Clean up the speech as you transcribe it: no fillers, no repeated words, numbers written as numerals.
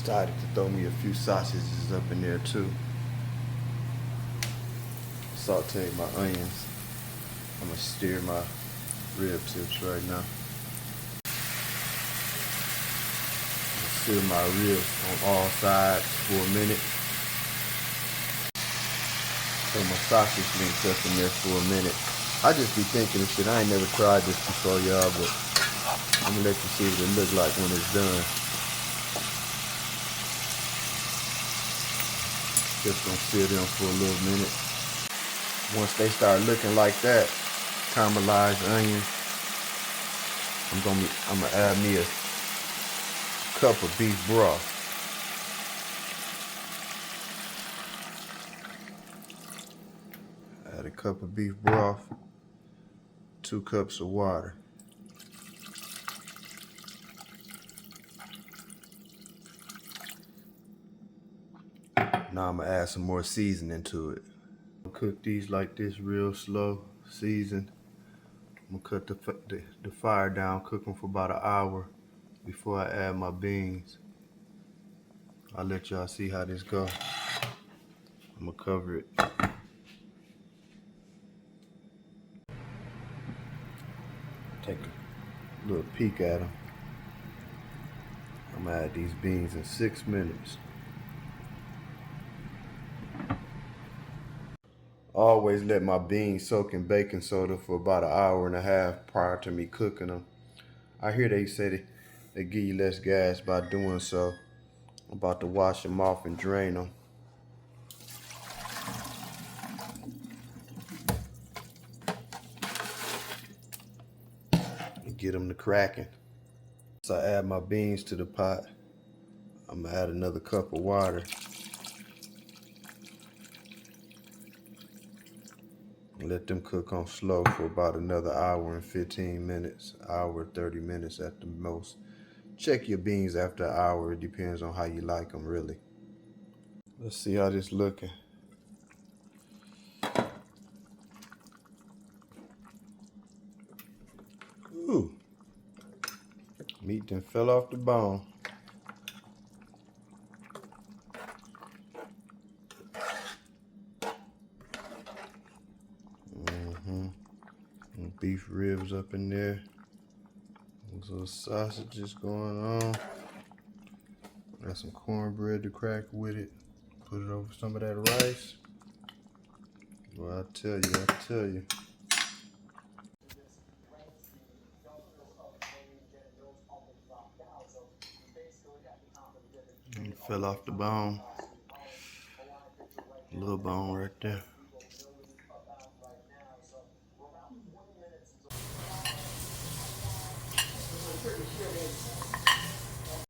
Decided to throw me a few sausages up in there too. Saute my onions. I'm gonna stir my rib tips right now. Stir my ribs on all sides for a minute. Throw my sausage links up in there for a minute. I just be thinking of shit. I ain't never tried this before, y'all, but I'm gonna let you see what it look like when it's done. Just gonna sit them for a little minute. Once they start looking like that, caramelized onions, I'm gonna add me a cup of beef broth. Add a cup of beef broth, 2 cups of water. Now I'm gonna add some more seasoning to it. Cook these like this real slow, seasoned. I'm gonna cut the fire down, cook them for about an hour before I add my beans. I'll let y'all see how this goes. I'm gonna cover it. Take a little peek at them. I'm gonna add these beans in 6 minutes. Always let my beans soak in baking soda for about an hour and a half prior to me cooking them. I hear they say they give you less gas by doing so. I'm about to wash them off and drain them. And get them to cracking. So I add my beans to the pot. I'm gonna add another cup of water. Let them cook on slow for about another hour and 15 minutes, hour 30 minutes at the most. Check your beans after an hour. It depends on how you like them, really. Let's see how this looking. Ooh, meat done fell off the bone. Beef ribs up in there. Those little sausages going on. Got some cornbread to crack with it. Put it over some of that rice. Well, I tell you. It fell off the bone. A little bone right there.